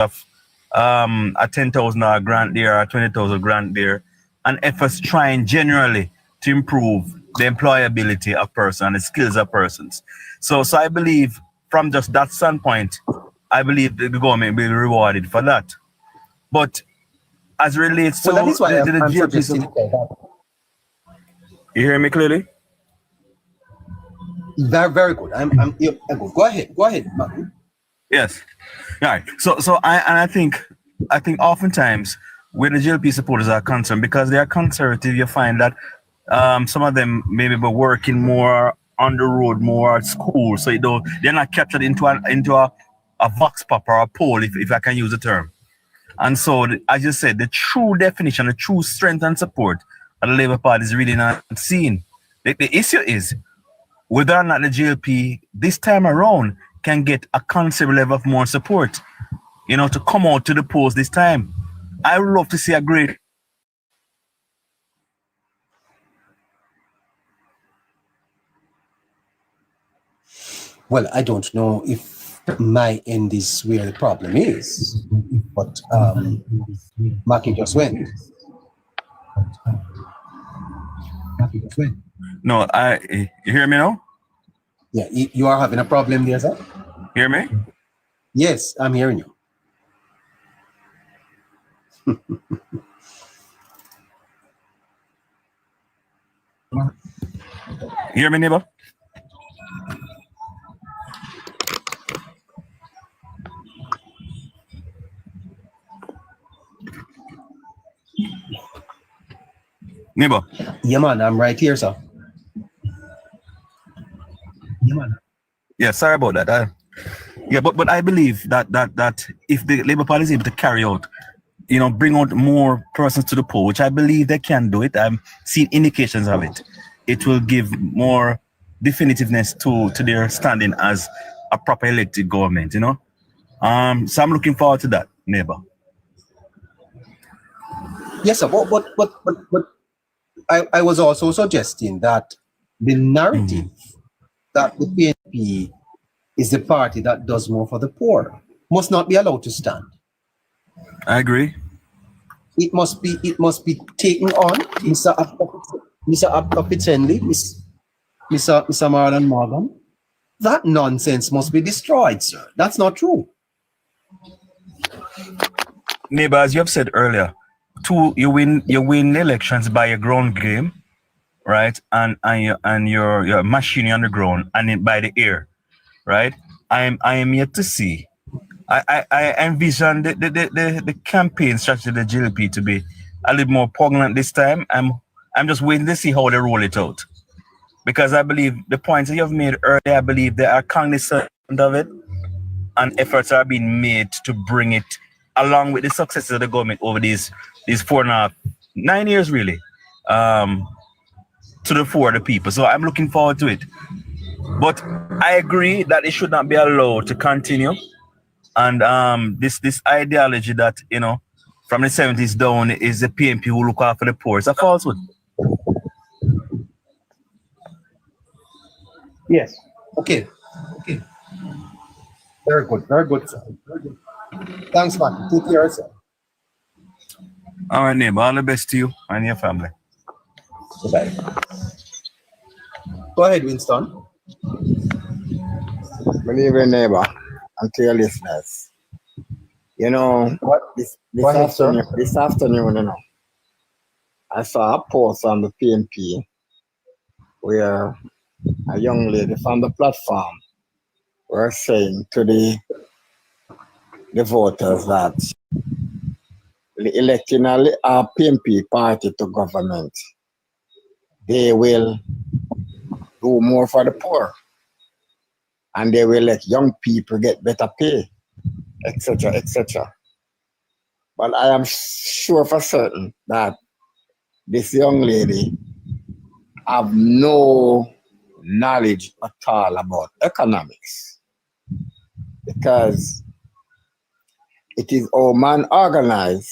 a $10,000 grant there or a 20,000 grant there, and efforts trying generally to improve the employability of persons and the skills of persons. So I believe from just that standpoint, I believe the government will be rewarded for that. But as it relates to Well, that is why the I'm GLP, suggesting that. you hear me clearly? Very, very good. I'm good. Go ahead, Matthew. Yes. All right. I think oftentimes when the GLP supporters are concerned, because they are conservative, you find that some of them maybe be working more on the road, more at school, so they're not captured into a vox pop or a poll, if I can use the term. And so, as you said, the true definition, the true strength and support of the Labour Party is really not seen. The issue is whether or not the GLP this time around can get a considerable level of more support, to come out to the polls this time. I would love to see a great. Well, I don't know if my end is where the problem is, but Maki just went. No, you hear me now? Yeah, you are having a problem there, sir? Hear me? Yes, I'm hearing you. Hear me, neighbor? Neighbor? Yeah, man, I'm right here, sir. Yeah, sorry about that. Yeah, but I believe that if the Labour Party is able to carry out, bring out more persons to the poll, which I believe they can do it. I'm seeing indications of it. It will give more definitiveness to their standing as a proper elected government. So I'm looking forward to that, neighbor. Yes, sir. But I was also suggesting that the narrative that the PNP is the party that does more for the poor must not be allowed to stand. I agree. It must be taken on, Mr. Apkapitenli, Mr. Marlon Morgan. That nonsense must be destroyed, sir. That's not true. Neighbor, as you have said earlier, you win elections by your ground game, right? And your machinery on the ground, and then by the air, right? I am yet to see. I envision the campaign strategy of the GLP to be a little more poignant this time. I'm just waiting to see how they roll it out, because I believe the points that you have made earlier, I believe they are cognizant of it, and efforts are being made to bring it along with the successes of the government over these 9 years really, to the fore of the people. So I'm looking forward to it. But I agree that it should not be allowed to continue. And this ideology that from the 70s down is the PNP who look after the poor. It's a falsehood. Yes. Okay. Very good, sir. Thanks, man. Take care, sir. All right, neighbor. All the best to you and your family. Goodbye. Go ahead, Winston. Good evening, neighbor, and to your listeners. What? This afternoon, I saw a post on the PNP where a young lady from the platform were saying to the voters that electing a PNP party to government, they will do more for the poor, and they will let young people get better pay, etc., etc. But I am sure for certain that this young lady have no knowledge at all about economics, because it is all man organized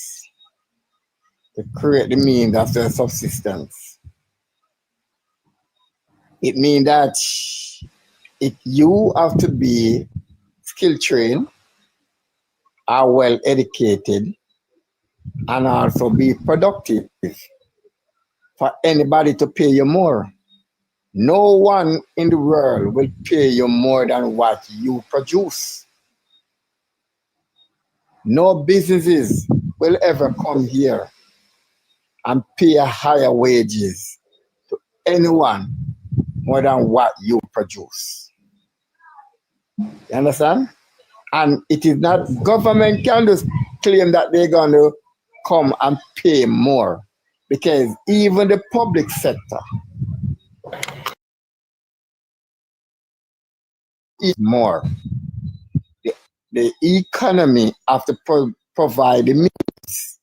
to create the means of their subsistence. It means that you have to be skill trained are well educated and also be productive for anybody to pay you more. No one in the world will pay you more than what you produce. No businesses will ever come here and pay a higher wages to anyone more than what you produce. You understand? And it is not government can just claim that they're going to come and pay more, because even the public sector is more. The economy have to provide the means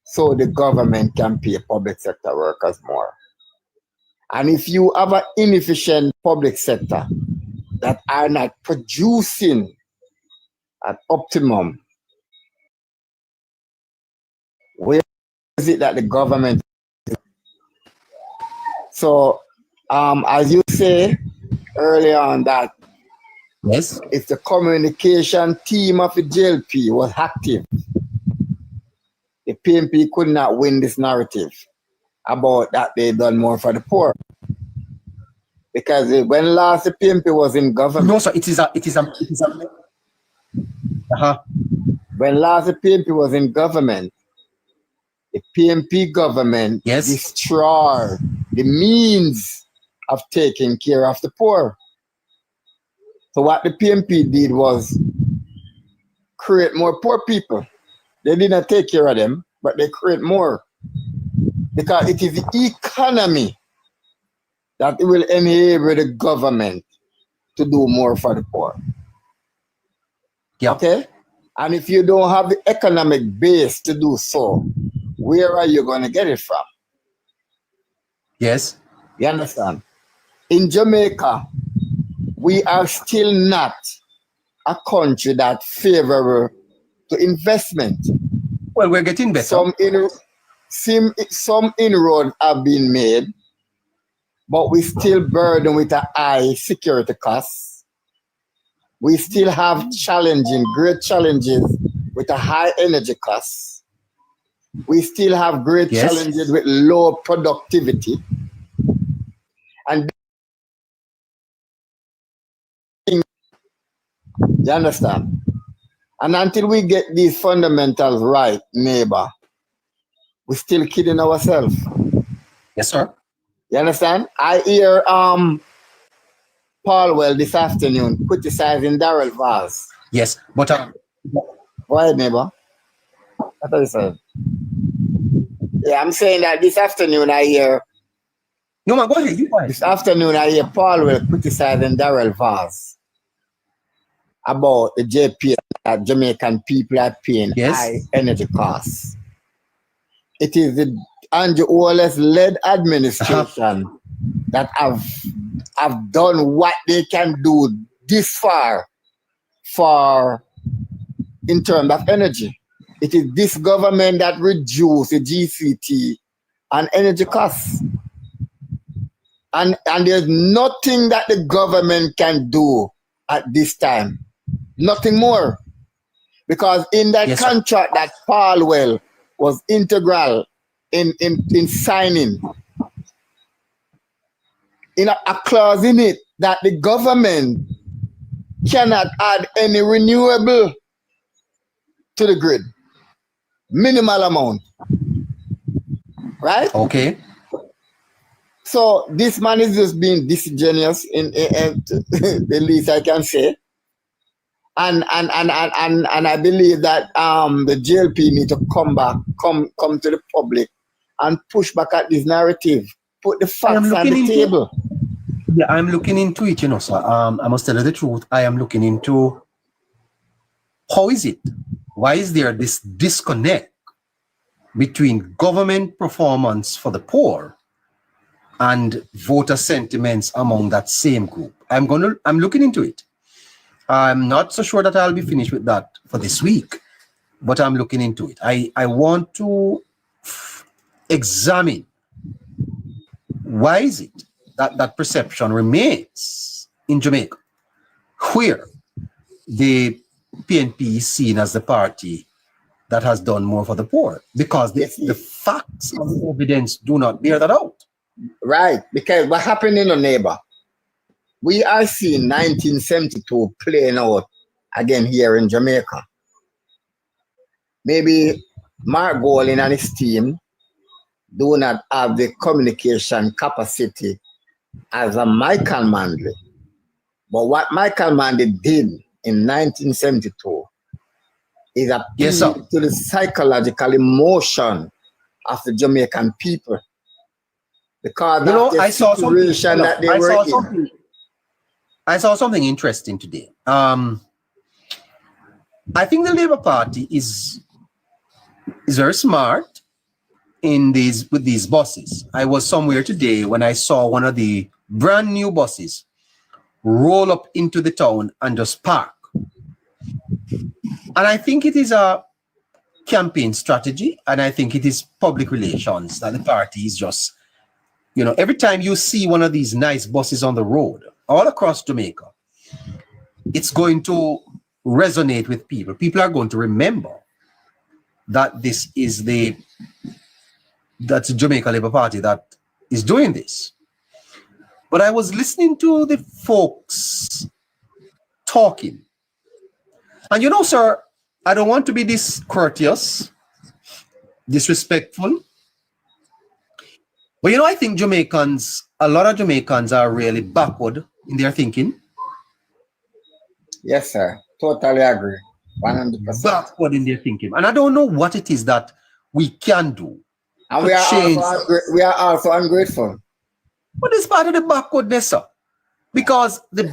so the government can pay public sector workers more. And if you have an inefficient public sector that are not producing at optimum, where is it that the government? So, as you say earlier on, that Yes. if the communication team of the JLP was active, the PMP could not win this narrative about that they done more for the poor. Because when last the PMP was in government, No, sir. It is a. when last the PMP was in government, the PMP government Yes. destroyed the means of taking care of the poor. So what the PMP did was create more poor people. They did not take care of them, but they create more. Because it is the economy that will enable the government to do more for the poor. Yeah. Okay? And if you don't have the economic base to do so, where are you going to get it from? Yes. You understand? In Jamaica, we are still not a country that favorable to investment. Well, we're getting better. Some inroads have been made, but we still burdened with a high security costs. We still have great challenges with a high energy costs. We still have great Yes. challenges with low productivity. And you understand? And until we get these fundamentals right, neighbor, we're still kidding ourselves. Yes, sir. You understand? I hear Paul this afternoon criticizing Darrell Vaz. Yes, but Go ahead, neighbor. I thought you said. Yeah, I'm saying that this afternoon I hear. No, man, go ahead. You go ahead. This afternoon I hear Paul criticizing Darrell Vaz about the JP that Jamaican people are paying Yes. high energy costs. It is the Andrew Wallace led administration that have done what they can do this far for in terms of energy. It is this government that reduced the GCT and energy costs. And there's nothing that the government can do at this time. Nothing more. Because in that Yes, sir. contract that Paul was integral in signing, in a clause in it that the government cannot add any renewable to the grid. Minimal amount. Right? Okay. So this man is just being disingenuous in the least I can say. And I believe that the JLP need to come to the public and push back at this narrative. Put the facts on the table. Yeah, I'm looking into it, sir. I must tell you the truth. I am looking into how is it? Why is there this disconnect between government performance for the poor and voter sentiments among that same group? I'm looking into it. I'm not so sure that I'll be finished with that for this week, but I'm looking into it. I want to examine why is it that perception remains in Jamaica, where the PNP is seen as the party that has done more for the poor because the facts and the evidence do not bear that out. Right, because what happened in the neighbor, we are seeing 1972 playing out again here in Jamaica. Maybe Mark Golding and his team do not have the communication capacity as a Michael Manley. But what Michael Manley did in 1972 is appeal to the psychological emotion of the Jamaican people. Because I saw something that they were in. I saw something interesting today. I think the Labour Party is very smart with these buses. I was somewhere today when I saw one of the brand new buses roll up into the town and just park. And I think it is a campaign strategy, and I think it is public relations that the party is just, every time you see one of these nice buses on the road all across Jamaica, it's going to resonate with people. People are going to remember that this is that's the Jamaica Labour Party that is doing this. But I was listening to the folks talking. And sir, I don't want to be discourteous, disrespectful. But I think a lot of Jamaicans are really backward in their thinking. Yes, sir. Totally agree. 100%. Backward in their thinking. And I don't know what it is that we can do. And we are also ungrateful. But it's part of the backwardness, sir. Because the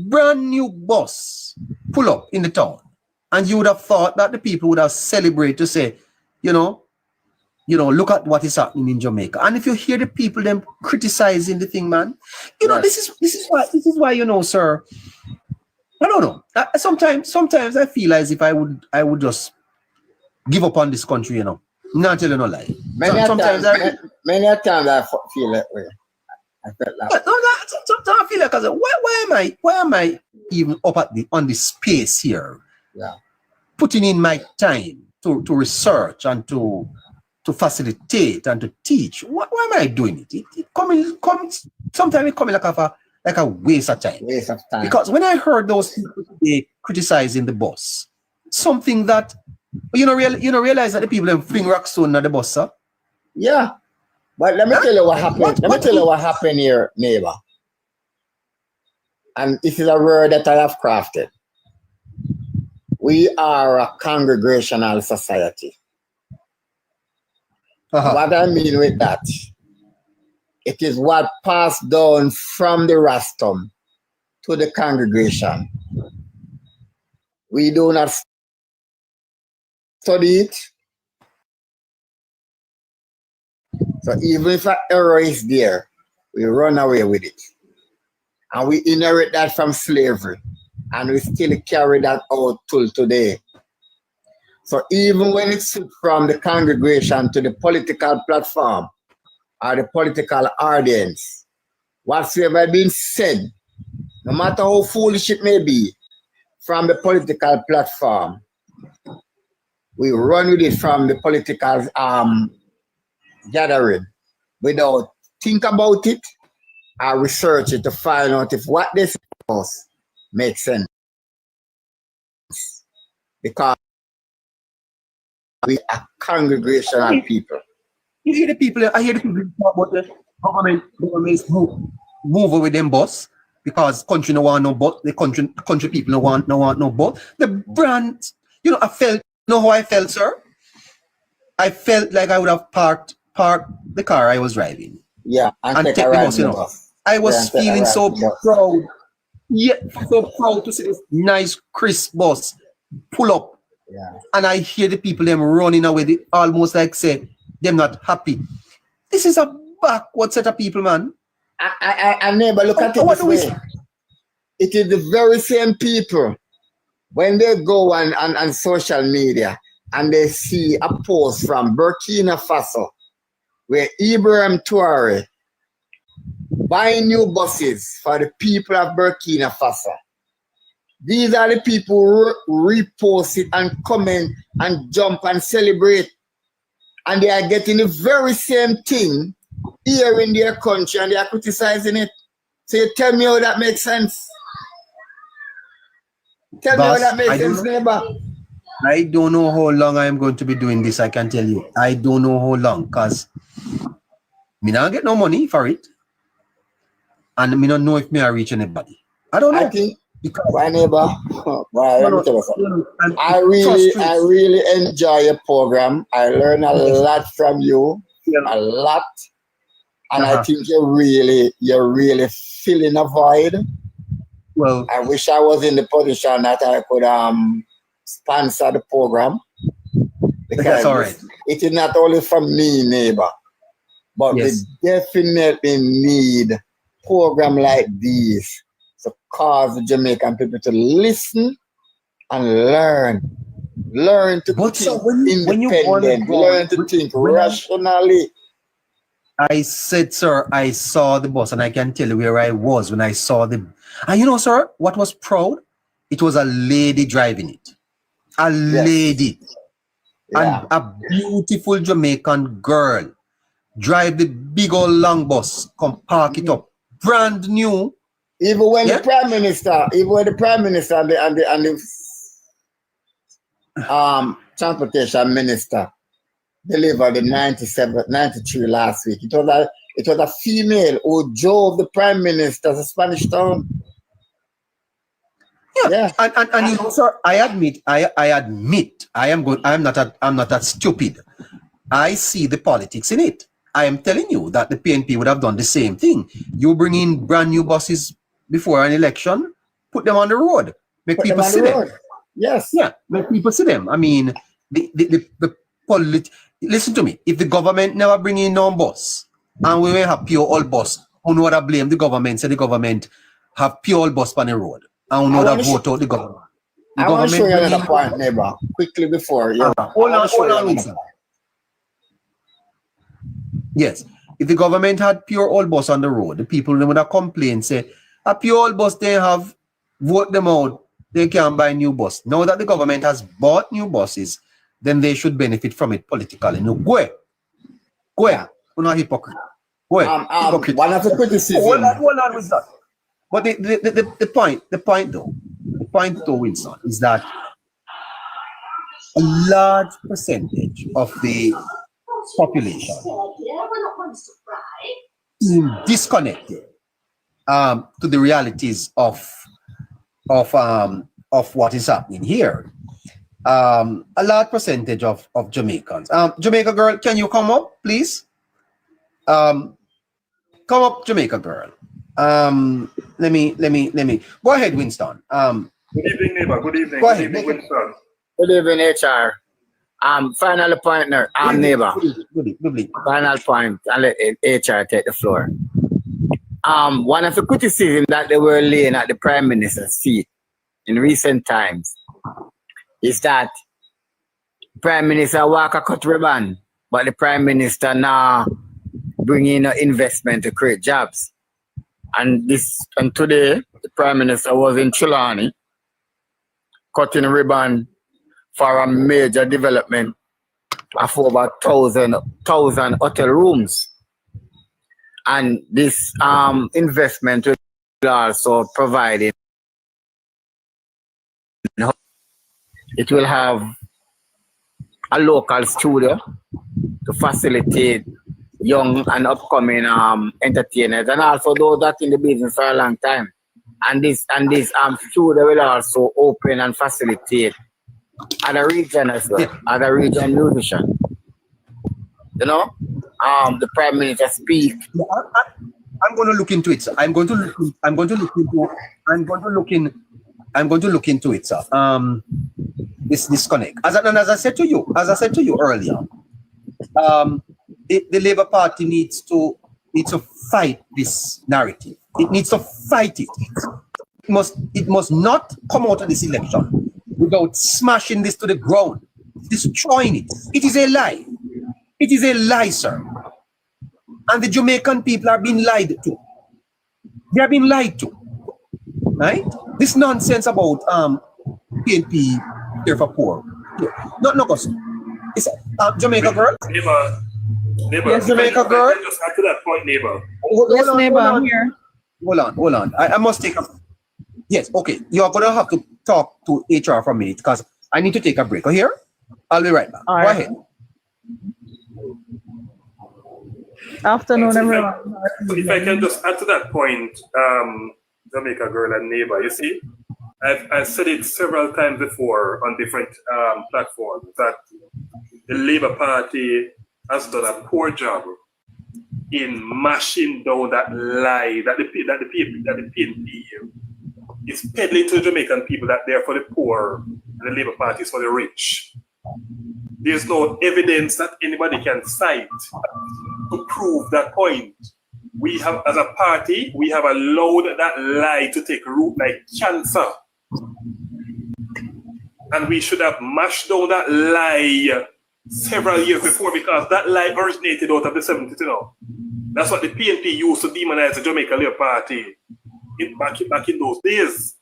brand new bus pull up in the town, and you would have thought that the people would have celebrated to say, look at what is happening in Jamaica. And if you hear the people them criticizing the thing, man, this is why sir, I don't know. Sometimes I feel as if I would just give up on this country, Not tell you no lie. Many times I feel that way. I felt that. Sometimes I feel like why am I even up on this space here? Yeah. Putting in my time to research and to facilitate and to teach. Why am I doing it? Sometimes it comes like a waste of time. Waste of time. Because when I heard those people today criticizing the bus, something that realize that the people them fling rocks on the bus, sir. Yeah. But let me tell you what happened. Let me tell you what happened here, neighbor. And this is a word that I have crafted. We are a congregational society. What I mean with that, it is what passed down from the rostrum to the congregation. We do not study it. So even if an error is there, we run away with it. And we inherit that from slavery. And we still carry that out till today. So even when it's from the congregation to the political platform or the political audience, whatsoever being said, no matter how foolish it may be, from the political platform, we run with it from the political gathering without think about it or research it to find out if what they say makes sense. Because we are congregational people. I hear the people talk about the government's move with them bus because country no want no bus, the country people no want no bus. The brand, I felt, how I felt, sir? I felt like I would have parked the car I was driving. Yeah, and take the bus, I was feeling so proud. Yeah, so proud to see this nice, crisp bus pull up. Yeah. And I hear the people them running away, almost like say them not happy. This is a backward set of people, man. I never look at it this way. It is the very same people when they go on social media and they see a post from Burkina Faso where Ibrahim Traore buying new buses for the people of Burkina Faso. These are the people who repost it and comment and jump and celebrate. And they are getting the very same thing here in their country and they are criticizing it. So you tell me how that makes sense. Tell me how that makes sense, neighbor. I don't know how long I'm going to be doing this, I can tell you. I don't know how long, because me not get no money for it. And me don't know if me I reach anybody. I don't know. I think, my neighbor, let me tell you something. I really enjoy your program. I learn a lot from you, a lot. And I think you're really filling a void. Well, I wish I was in the position that I could sponsor the program. Because that's all right. it is not only from me, neighbor, but we definitely need program like these to cause the Jamaican people to listen and learn to think independent, learn to think rationally. I said, sir, I saw the bus and I can tell you where I was when I saw the... And you know, sir, what was proud? It was a lady driving it. A lady. Yeah. And a beautiful Jamaican girl drive the big old long bus, come park it up. Brand new. Even when the Prime Minister, and the Transportation Minister delivered the 93 last week. It was a female who drove the Prime Minister to Spanish Town. Yeah. And you know, sir, I admit, I'm not that stupid. I see the politics in it. I am telling you that the PNP would have done the same thing. You bring in brand new buses before an election, put them on the road, make people see them. Yes. Yeah, make people see them. I mean, listen to me. If the government never bring in no bus, and we will have pure old bus, who know what I blame the government? Say the government have pure old bus on the road, and who know that vote out the government. I want to show you another point, neighbor, quickly before you. Hold on. Yes, if the government had pure old bus on the road, the people would have complained, say, a pure old bus they have, vote them out, they can't buy new bus. Now that the government has bought new buses, then they should benefit from it politically. No, go ahead. We're not hypocrite. Go ahead. Hypocrite. One of the criticism. Hold on with that. But the point though, Winston, is that a large percentage of the population disconnected to the realities of what is happening here. A large percentage of Jamaicans. Jamaica girl, can you come up, please? Come up, Jamaica girl. Let me go ahead, Winston. Good evening, neighbor. Good evening. Go ahead. Good evening, Winston. Good evening, HR. Final point now. Neighbor. Good. Final point. I'll let HR take the floor. One of the criticisms that they were laying at the Prime Minister's feet in recent times is that Prime Minister walk a cut ribbon, but the Prime Minister now bring in investment to create jobs. And today, the Prime Minister was in Chilani, cutting a ribbon for a major development of over 1,000 hotel rooms. And this investment will also provide it will have a local studio to facilitate young and upcoming entertainers and also those that in the business for a long time. And this studio will also open and facilitate other region as well, other region musicians. You know, the Prime Minister speak. I'm going to look into it, sir. I'm going to look into it, sir. This disconnect. As I said to you earlier, the Labour Party needs to fight this narrative. It needs to fight it. It must not come out of this election without smashing this to the ground, destroying it. It is a lie. It is a lie, sir. And the Jamaican people are being lied to. They are being lied to. Right? this nonsense about PNP here for poor. Not no cause. It's Jamaica girl. Neighbor, Yes, Jamaica girl. just add to that point, neighbor. Yes, neighbor, I'm here. Hold on. I must take a. Yes, okay. You're gonna have to talk to HR for a minute because I need to take a break. Here, I'll be right back. All Go right. ahead. Afternoon, So everyone. if I can just add to that point, Jamaica girl and neighbor, you see, I've said it several times before on different platforms that the Labour Party has done a poor job in mashing down that lie that the PNP is peddling to the Jamaican people that they're for the poor and the Labour Party is for the rich. There's no evidence that anybody can cite to prove that point. We have, as a party, we have allowed that lie to take root like cancer. And we should have mashed down that lie several years before because that lie originated out of the 70s, you know. That's what the PNP used to demonize the Jamaican Labour Party back in those days.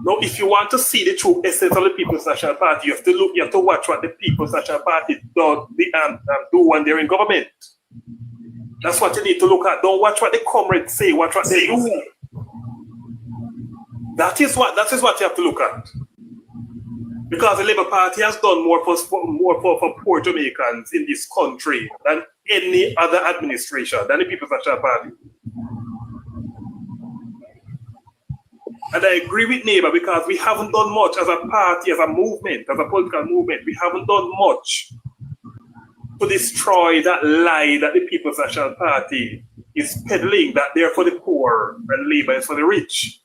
Now, if you want to see the true essence of the People's National Party, you have to watch what the People's National Party do when they're in government. That's what you need to look at. Don't watch what the comrades say, watch what they do. That is what you have to look at. Because the Labour Party has done more for poor Jamaicans in this country than any other administration, than the People's National Party. And I agree with neighbor because we haven't done much as a party, as a movement, as a political movement. We haven't done much to destroy that lie that the People's National Party is peddling, that they're for the poor and Labour is for the rich.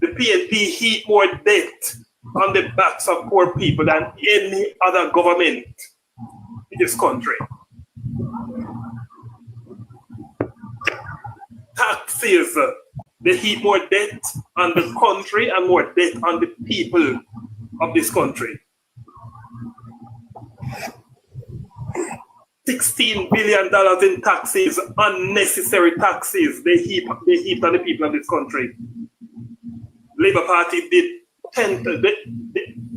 The PNP heap more debt on the backs of poor people than any other government in this country. Taxes, they heap more debt on the country and more debt on the people of this country. $16 billion in taxes, unnecessary taxes, they heap on the people of this country. Labour Party did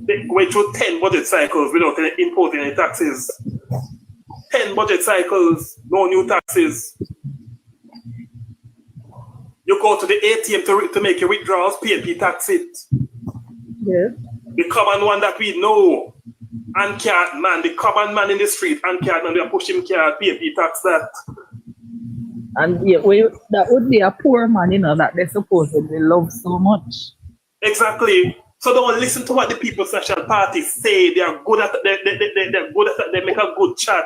they went through 10 budget cycles without imposing any taxes. 10 budget cycles, no new taxes. You go to the ATM to make your withdrawals, PNP tax it. Yes. The common one that we know, uncard man, the common man in the street, uncard man, they are pushing card, PNP tax that. And yeah, that would be a poor man, you know, that they supposedly love so much. Exactly. So don't listen to what the People's National Party say. They are good at they're good at they make a good chat.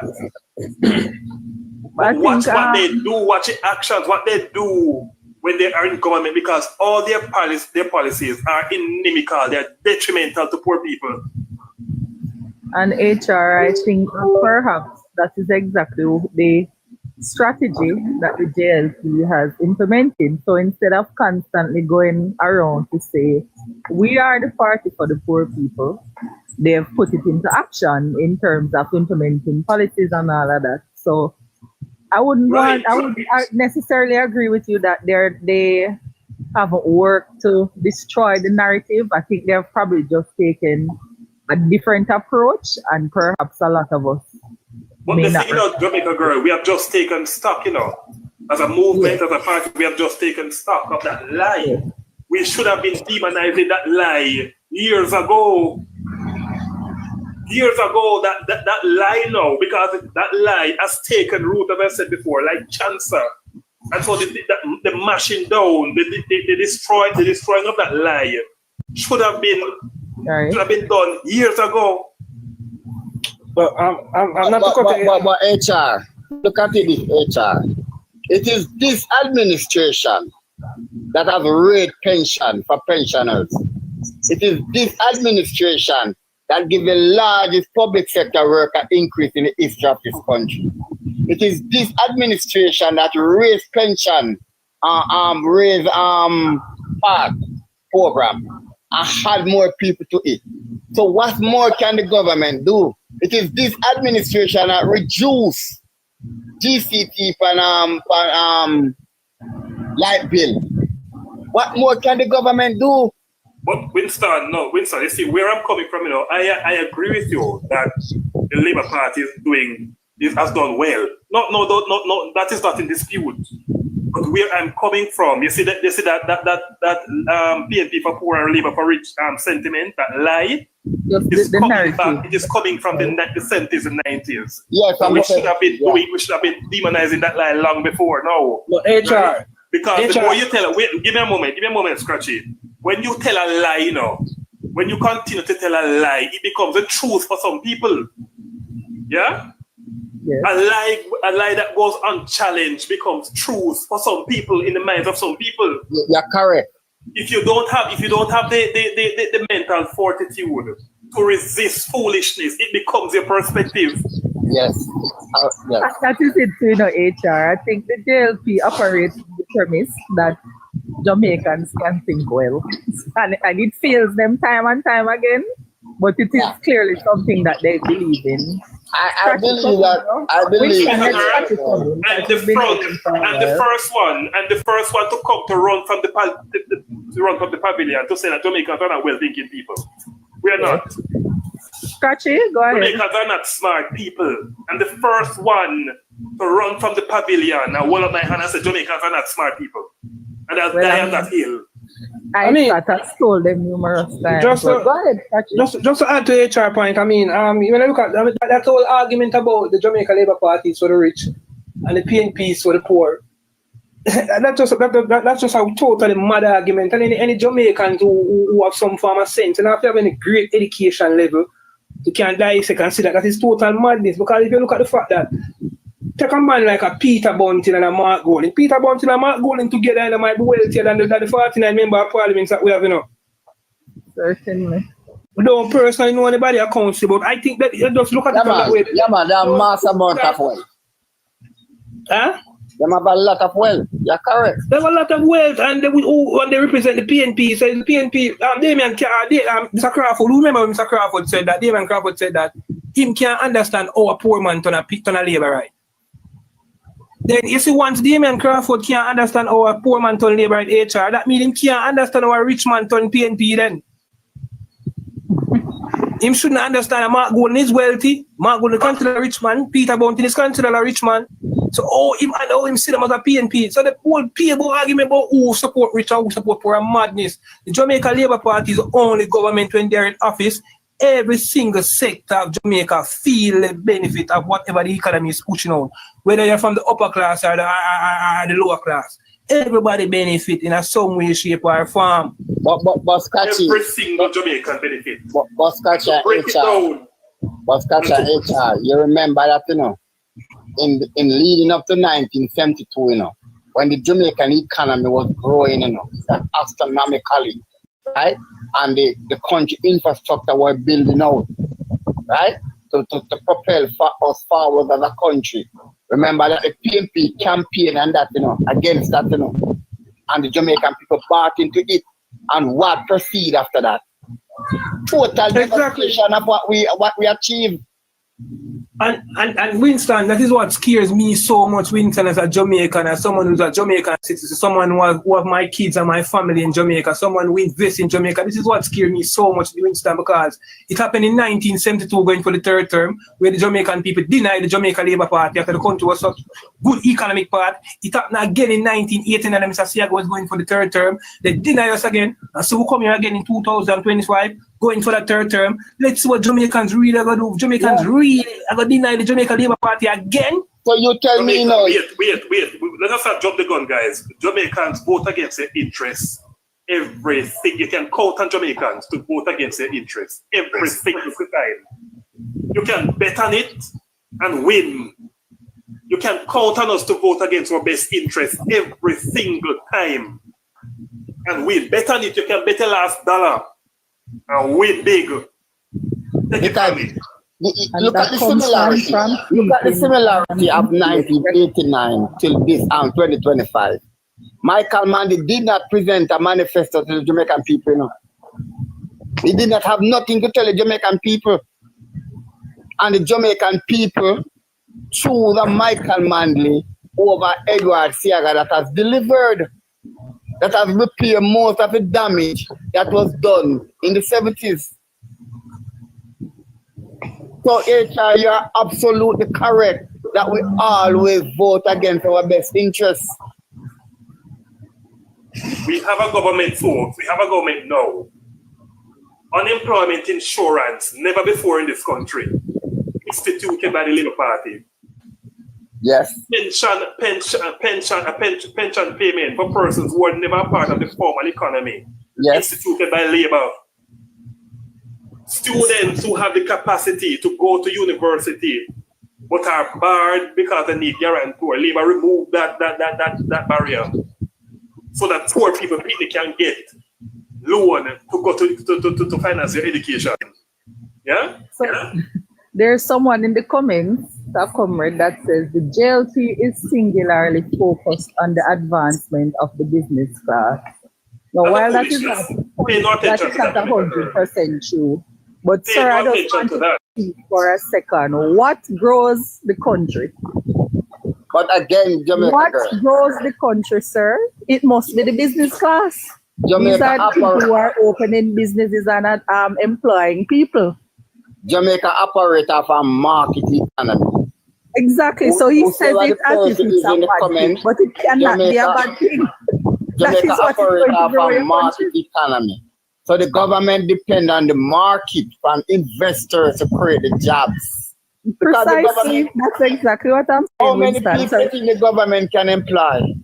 But watch what they do, watch the actions, what they do when they are in government, because all their policies are inimical, they're detrimental to poor people. And HR, I think perhaps that is exactly the strategy that the JLP has implemented. So instead of constantly going around to say, we are the party for the poor people, they have put it into action in terms of implementing policies and all of that. So I wouldn't necessarily agree with you that they haven't worked to destroy the narrative. I think they've probably just taken a different approach, and perhaps a lot of us. But the thing, Jamaica girl, we have just taken stock, as a movement, as a party, we have just taken stock of that lie. We should have been demonizing that lie years ago. That lie now, because that lie has taken root, as I said before, like cancer. And so the mashing down, the destroying of that lie should have been done years ago. But I'm not but HR, look at it, HR. It is this administration that have raised pension for pensioners. It is this administration that give the largest public sector worker increase in the history of this country. It is this administration that raised pension, raised PAD program, and had more people to eat. So what more can the government do? It is this administration that reduce GCT light bill. What more can the government do? But Winston, you see where I'm coming from. I agree with you that the Labour Party has done well. No, that is not in dispute. But where I'm coming from, you see that PNP for poor and Labour for rich sentiment, that lie, is coming back. It is coming from the 70s and 90s. Yes, so we should have been demonizing that lie long before. No, but HR. Right? Because the more you tell, give me a moment, Scratchy. When you tell a lie, when you continue to tell a lie, it becomes a truth for some people. Yeah? Yes. A lie that goes unchallenged becomes truth for some people in the minds of some people. You're correct. If you don't have the mental fortitude to resist foolishness, it becomes your perspective. Yes. Yes. That is it too, HR. I think the JLP operates the premise that Jamaicans can think well. And it fails them time and time again, but it is clearly something that they believe in. I believe that. I believe and the first one to come to run from the pavilion to say that Jamaicans are not well-thinking people. We are not. Scratchy, go ahead. Jamaicans are not smart people. And the first one to run from the pavilion and hold up my hand and say Jamaicans are not smart people. And I'll die on that hill. I mean, I've told them numerous times. Go ahead, Scratchy. Just to add to HR point, I mean, when I look at that whole argument about the Jamaica Labour Party is for the rich and the PNP is for the poor, that's just a totally mad argument. And any Jamaicans who have some form of sense and if you have any great education level, you can dissect and see that is total madness. Because if you look at the fact that take a man like a Peter Bunting and a Mark Golding. Peter Bunting and Mark Golding together and they might be wealthier than the 49 member of parliament that we have, Certainly. We don't personally know anybody accounts, but I think that you just look at it from that way. Yeah, man, they have mass amount of wealth. Huh? They have a lot of wealth. You're correct. They have a lot of wealth and when they represent the PNP, so the PNP, Mr. Crawford, remember when Mr. Crawford said that, Damian Crawford said that him can't understand how a poor man turn a labor right. Then you see once Damian Crawford can't understand how a poor man turn labor right HR, that means him can't understand how a rich man turn PNP then. Him shouldn't understand that Mark Golden is wealthy. Mark Golden is considered a rich man. Peter Bunting is considered a rich man. So him see them as a PNP. So the whole people argument about who support rich and who support poor are madness. The Jamaica Labour Party is the only government when they're in office. Every single sector of Jamaica feel the benefit of whatever the economy is pushing out. Whether you're from the upper class or the lower class. Everybody benefit in some way, shape, or form. But Scratchy, every single Jamaican benefit. But Scratchy HR, you remember that, in leading up to 1972, when the Jamaican economy was growing, astronomically, right? And the country infrastructure were building out, right? To propel us forward as a country. Remember that the PNP campaign and that, against that, and the Jamaican people bought into it. And what proceed after that? Total devastation of what we achieved. And Winston, that is what scares me so much, Winston, as a Jamaican, as someone who's a Jamaican citizen, someone who have my kids and my family in Jamaica, someone who invests in Jamaica. This is what scares me so much, Winston, because it happened in 1972 going for the third term, where the Jamaican people denied the Jamaica Labour Party after the country was such good economic part. It happened again in 1989 and Mr. Siaga was going for the third term. They denied us again. And so we come here again in 2025, going for the third term. Let's see what Jamaicans really are going to do. Jamaicans really are going to deny the Jamaica Labour Party again. So you tell me now. Wait. Let us not drop the gun, guys. Jamaicans vote against their interests. Everything. You can count on Jamaicans to vote against their interests. Every single time. You can bet on it and win. You can count on us to vote against our best interests every single time. And win. Bet on it. You can bet your last dollar and win big. Take it from me. Look at the similarity. Look at the similarity of 1989 till this 2025. Michael Mandy did not present a manifesto to the Jamaican people. He did not have nothing to tell the Jamaican people. And the Jamaican people choose the Michael Manley over Edward Siaga that has delivered. that has repaired most of the damage that was done in the 70s. So HR, you are absolutely correct that we always vote against our best interests. We have a government, folks. We have a government now. Unemployment insurance, never before in this country, instituted by the Labour Party. Yes. Pension payment for persons who are never part of the formal economy. Yes. Instituted by Labour. Students who have the capacity to go to university but are barred because they need guarantor. Labour removed that barrier so that poor people really can get loan to go to finance their education. Yeah? So, yeah? There's someone in the comments, a comrade, that says the JLP is singularly focused on the advancement of the business class. Now, while that is not 100% true, but sir, I just want to speak for a second. What grows the country? But again, Jamaica, what grows the country, sir? It must be the business class. Jamaica, these are the people who are opening businesses and employing people. Jamaica operates off a market economy. Exactly. So he says it as if it's a bad thing, but it cannot be a bad thing. Jamaica operates off a market economy. So the government depends on the market from investors to create the jobs. Precisely. That's exactly what I'm saying. How many people think the government can employ?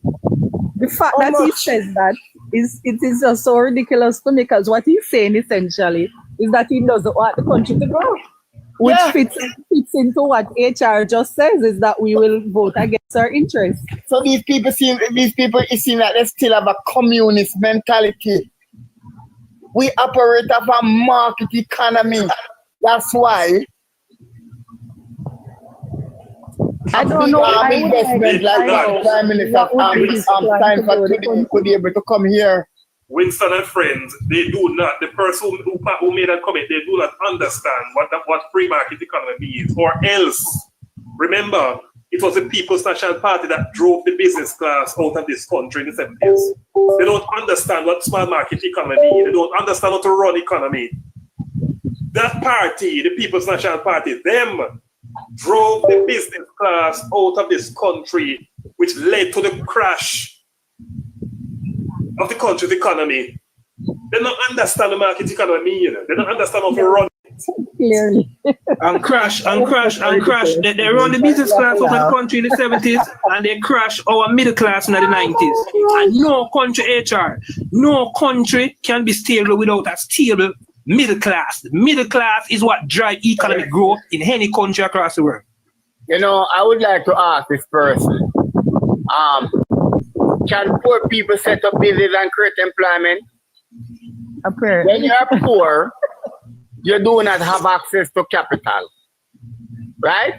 The fact that he says that it is just so ridiculous to me, because what he's saying essentially is that he doesn't want the country to grow. Which fits into what HR just says, is that we will vote against our interests. So these people seem like they still have a communist mentality. We operate off a market economy. That's why. I don't know. Investment like that, Prime Minister time for today could be able to come here. Winston and friends, they do not. The person who made that comment, they do not understand what free market economy means, or else. Remember, it was the People's National Party that drove the business class out of this country in the 70s. They don't understand what small market economy means. They don't understand how to run economy. That party, the People's National Party, them drove the business class out of this country, which led to the crash of the country's economy. They don't understand the market economy, you know. They don't understand how to run it. Clearly. and crash. They run the business class of the country in the 70s, and they crash our middle class in the 90s. And no country, HR, no country can be stable without a stable middle class. The middle class is what drives economic growth in any country across the world. You know, I would like to ask this person, can poor people set up business and create employment? Apparently. When you're poor, you do not have access to capital, right?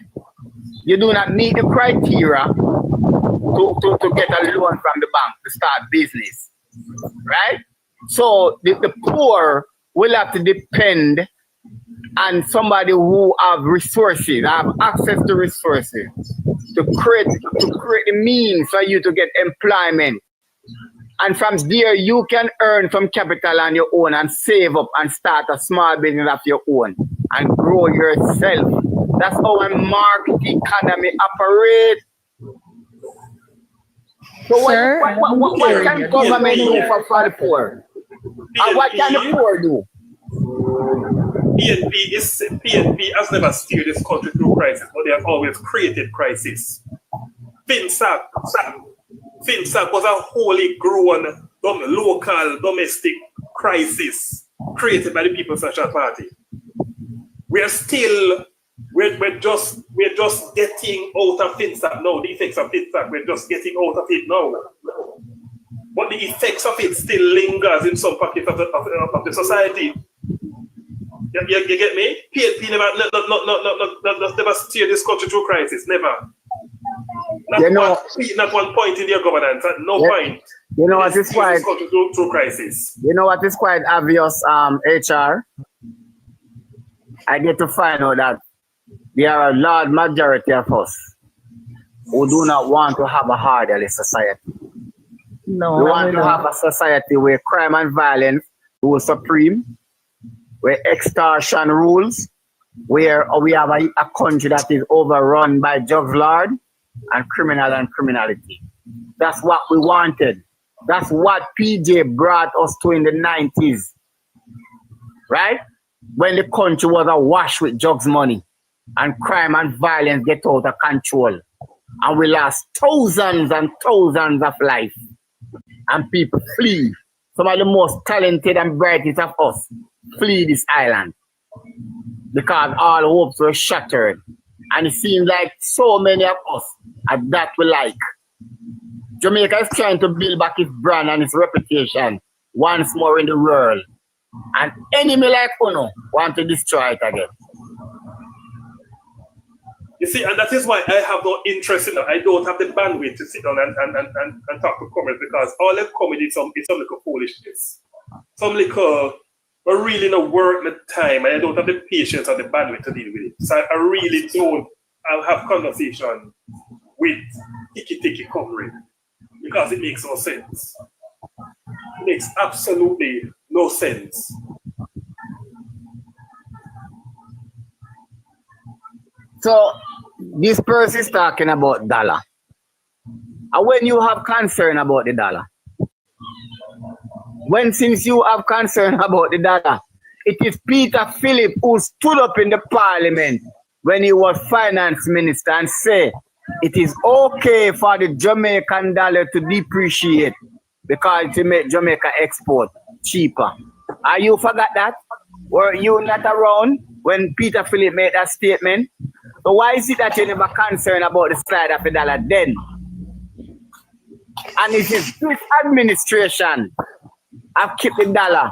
You do not meet the criteria to get a loan from the bank to start business, right? So the poor will have to depend on somebody who have resources, have access to resources, to create the means for you to get employment. And from there, you can earn some capital on your own and save up and start a small business of your own and grow yourself. That's how a market economy operates. So Sir, what can government do for the poor? And what can the poor do? PNP has never steered this country through crisis, but they have always created crisis. FinSAC was a wholly grown, local, domestic crisis created by the People's National Party. We're just getting out of FinSAC now. The effects of FinSAC, we're just getting out of it now. But the effects of it still lingers in some pockets of the society. You get me? PNP never steered this country through crisis. Never. Not one point in their governance. At no point. You know what is quite through crisis. You know what is quite obvious, HR? I get to find out that there are a large majority of us who do not want to have a orderly society. No, We want we to don't. have a society where crime and violence rules supreme, where extortion rules, where we have a country that is overrun by drug lord and criminality. That's what we wanted. That's what PJ brought us to in the 90s, right? When the country was awash with drugs money and crime and violence get out of control. And we lost thousands and thousands of lives. And people flee. Some of the most talented and brightest of us flee this island because all hopes were shattered. And it seems like so many of us are that we like. Jamaica is trying to build back its brand and its reputation once more in the world. And enemy like Uno want to destroy it again. You see, and that is why I have no interest in it. I don't have the bandwidth to sit down and talk to comments because all they've come with is some little foolishness. Some little, but really no work, no time, and I don't have the patience or the bandwidth to deal with it. So I really don't have conversation with tiki covering because it makes no sense. It makes absolutely no sense. So this person is talking about dollar. And when you have concern about the dollar, since you have concern about the dollar, it is Peter Philip who stood up in the parliament when he was finance minister and said it is okay for the Jamaican dollar to depreciate because it make Jamaica export cheaper. Are you forgot that? Were you not around when Peter Philip made that statement? So why is it that you never concerned about the slide of the dollar then? And it is this administration have kept the dollar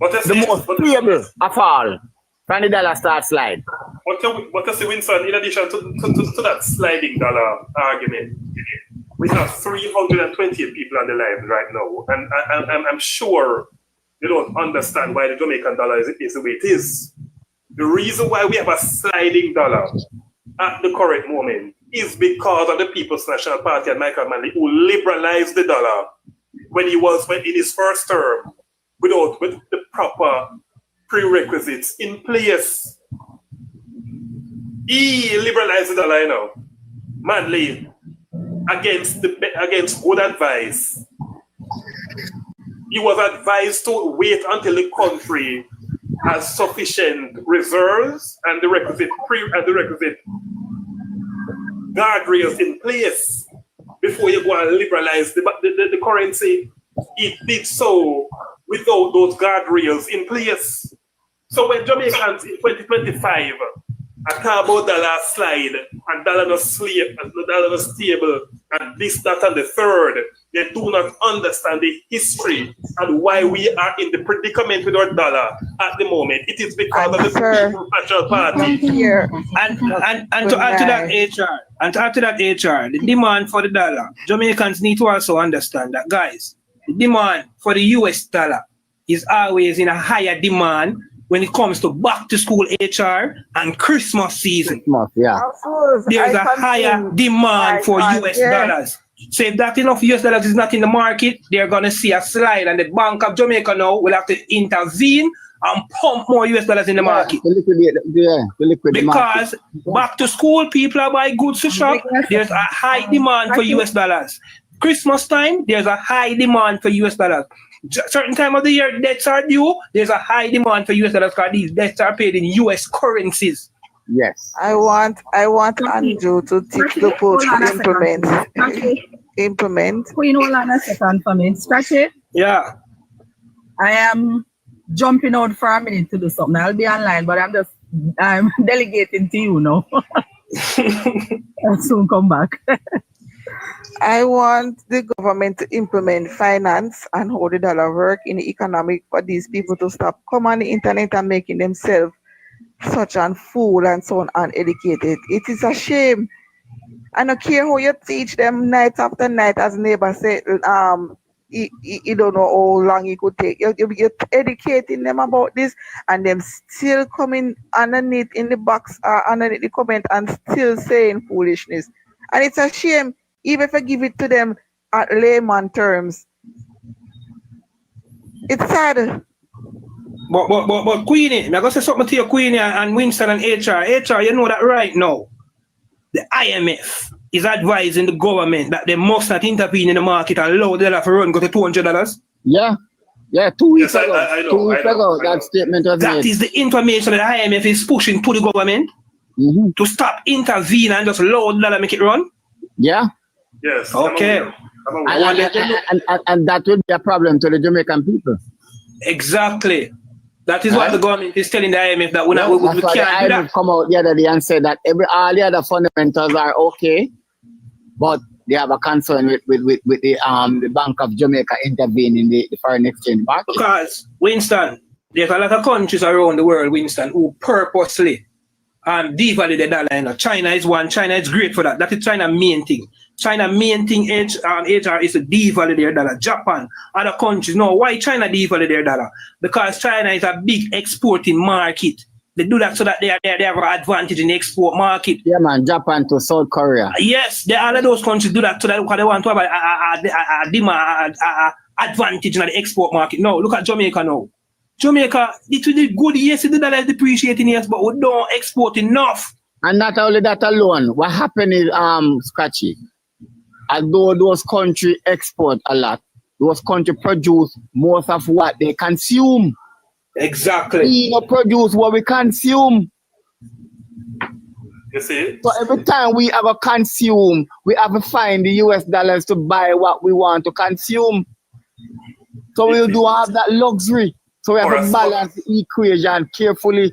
the most stable of all when the dollar starts slide. What you see, Winston, in addition to that sliding dollar argument, we have 328 people on the line right now. And I'm sure you don't understand why the Jamaican dollar is the way it is. The reason why we have a sliding dollar at the current moment is because of the People's National Party and Michael Manley who liberalized the dollar when he was in his first term with the proper prerequisites in place. He liberalized the dollar, you know, Manley against good advice. He was advised to wait until the country has sufficient reserves and the requisite guardrails in place before you go and liberalize the currency. It did so without those guardrails in place. So when Jamaicans in 2025 a carbon dollar slide and dollar no sleep and dollar no stable and this, that, and the third, they do not understand the history and why we are in the predicament with our dollar at the moment. It is because of the People's National Party. Here. And to add to that HR, the demand for the dollar, Jamaicans need to also understand that, guys, the demand for the US dollar is always in a higher demand when it comes to back to school HR and Christmas season. Yeah. There's a higher demand for US dollars. So if that enough US dollars is not in the market, they're going to see a slide and the Bank of Jamaica now will have to intervene and pump more US dollars in the market. Because back to school, people are buying goods to shop. There's a high demand for US dollars. Christmas time, there's a high demand for US dollars. Certain time of the year, debts are due. There's a high demand for US dollars because these debts are paid in US currencies. Yes. I want Andrew to teach the coach to implement. Queen, hold on a second for me. Scratchy, Yeah. I am jumping out for a minute to do something. I'll be online, but I'm delegating to you now. I'll soon come back. I want the government to implement finance and how the dollar work in the economic for these people to stop come on the internet and making themselves such an fool and so uneducated. It is a shame. I don't care how you teach them night after night, as neighbor said, you don't know how long it could take. You're educating them about this and them still coming underneath in the box, underneath the comment and still saying foolishness. And it's a shame. Even if I give it to them at layman terms, it's sad. But Queenie, I'm going to say something to you, Queenie and Winston and HR. HR, you know that right now, the IMF is advising the government that they must not intervene in the market and allow the dollar to run go to $200. Yeah. Yeah, 2 weeks Yes, ago. I know, 2 weeks ago, I know. that statement was That made. is the information that the IMF is pushing to the government to stop intervening and just allow the dollar make it run. Yeah. Yes. Okay. I'm aware. And that will be a problem to the Jamaican people. Exactly. That is what the government is telling the IMF that we That's can't why do the that. IMF come out the other day and said that all the other fundamentals are okay, but they have a concern with the Bank of Jamaica intervening in the foreign exchange market. Because, Winston, there's a lot of countries around the world, Winston, who purposely devalue the dollar. You know. China is one. China is great for that. That is China's main thing. China's main thing HR is to devalue their dollar. Japan, other countries. No, why China devalue their dollar? Because China is a big exporting market. They do that so that they have an advantage in the export market. Yeah, man, Japan to South Korea. Yes, all of those countries do that so that they want to have a advantage in the export market. No, look at Jamaica now. Jamaica, it will be good, yes, the dollar is depreciating, yes, but we don't export enough. And not only that alone, what happened is, Scratchy, although those countries export a lot, those countries produce most of what they consume. Exactly. We don't produce what we consume. You see? So every time we ever consume, we have to find the US dollars to buy what we want to consume. So we do have that luxury. So we have to balance the equation carefully.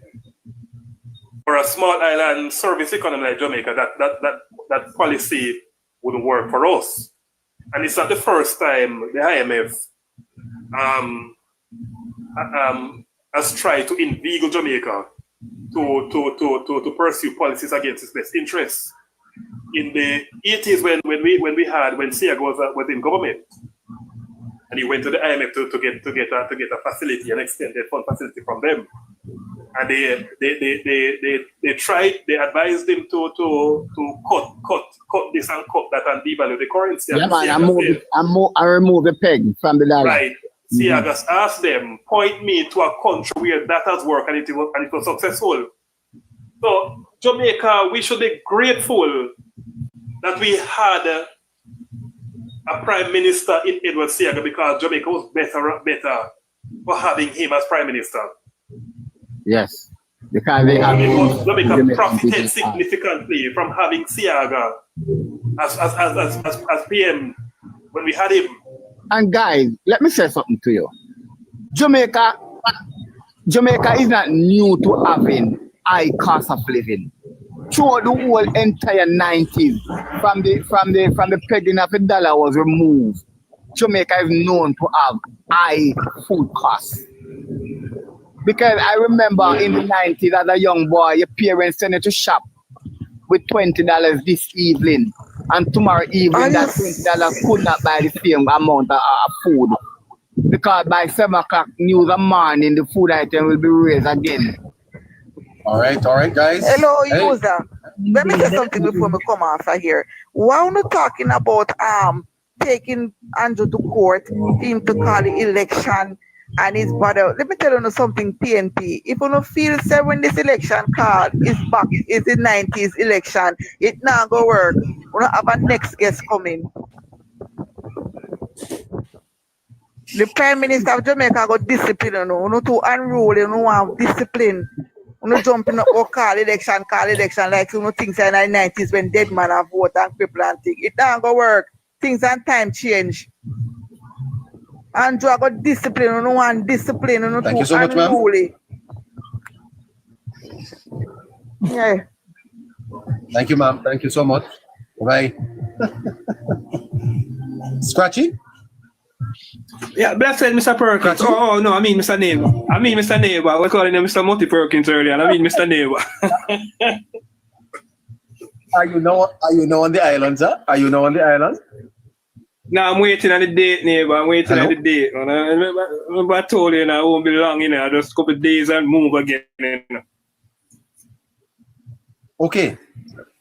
For a small island service economy like Jamaica, that policy wouldn't work for us. And it's not the first time the IMF has tried to inveigle Jamaica to pursue policies against its best interests. In the 80s, when Siag was in government, and he went to the IMF to get a facility, an extended fund facility from them, and they tried, they advised him to cut this and cut that and devalue the currency. Yeah, man, I remove the peg from the dollar. Right. Siagas asked them, point me to a country where that has worked and it was successful. So Jamaica, we should be grateful that we had a prime minister in Edward Siaga, because Jamaica was better for having him as prime minister. Yes, because they have Jamaica profited significantly from having Siaga as PM when we had him. And guys, let me say something to you. Jamaica is not new to having high cost of living. Throughout the whole entire 90s, from the pegging of the dollar was removed, Jamaica is known to have high food costs. Because I remember in the 90s, as a young boy, your parents sent you to shop with $20 this evening, and tomorrow evening that $20 could not buy the same amount of food. Because by 7 o'clock news the morning, the food item will be raised again. All right, guys. Hello, user. Let me say something before we come after here. While we're talking about taking Andrew to court, him to call the election and his brother, let me tell you something, PNP. If you don't feel say when this election card is back, is the 90s election, it not go work. We don't have a next guest coming. The Prime Minister of Jamaica got discipline, you know, to unruly, you know, have discipline. You know, jumping up or call election, like you know things in the 90s when dead man have vote and cripple and thing. It don't go work. Things and time change. Andrew got discipline, you know, one discipline, you know, thank to you so much, unruly. Yeah. Thank you, ma'am. Thank you so much. Bye. Scratchy? Yeah, blessed Mr. Perkins. Oh, no, I mean Mr. Neighbor. Mr. Neighbor. We're calling him Mr. Multi Perkins earlier. I mean Mr. Neighbor. Are you now on the islands, huh? Are you now on the islands? No, I'm waiting on the date, neighbor. I'm waiting on the date. Remember I told you, I won't be long, you know, just a couple of days and move again. You know. Okay,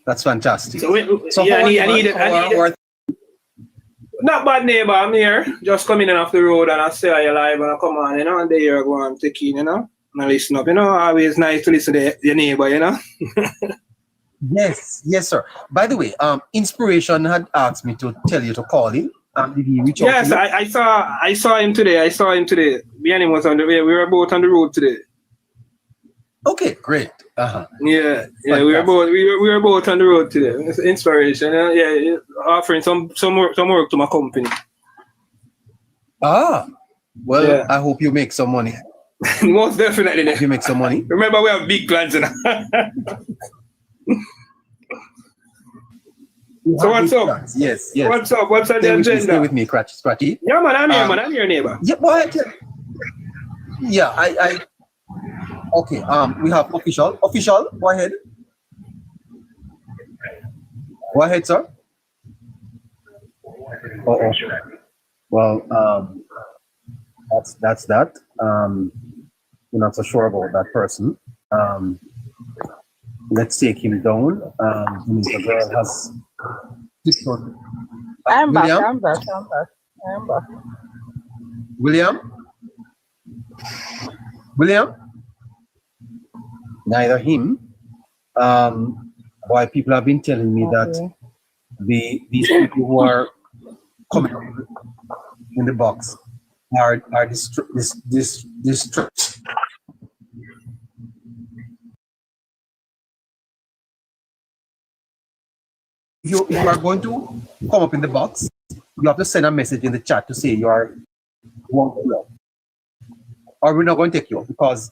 that's fantastic. So yeah, Not bad, neighbor. I'm here. Just coming in off the road and I say you live and I come on, you know, and there you go and take in, you know, and listen up. You know, always nice to listen to your neighbor, you know. Yes, yes, sir. By the way, Inspiration had asked me to tell you to call him. Did he reach out Yes, to you? I saw him today. Me and him was on the way. We were both on the road today. Okay, great. Yeah, we were both on the road today. It's inspiration. Yeah, offering some work to my company. Well, Yeah. I hope you make some money. Most definitely. You make some money. Remember, we have big plans. You know? So what's up? Yes, yes. What's up? What's on the agenda? Stay with me, Scratchy. Yeah, man, I'm here, man. I'm your neighbor. Yeah, boy. Yeah, I. Okay. We have official. Official. Go ahead. Go ahead, sir. Oh. Well, that's that. We're not so sure about that person. Let's take him down. The girl has. I'm back. William? I'm back. William? Neither him. Why people have been telling me that these people who are coming in the box are this. You are going to come up in the box, you have to send a message in the chat to say you are 1 o'clock. Or we're not going to take you because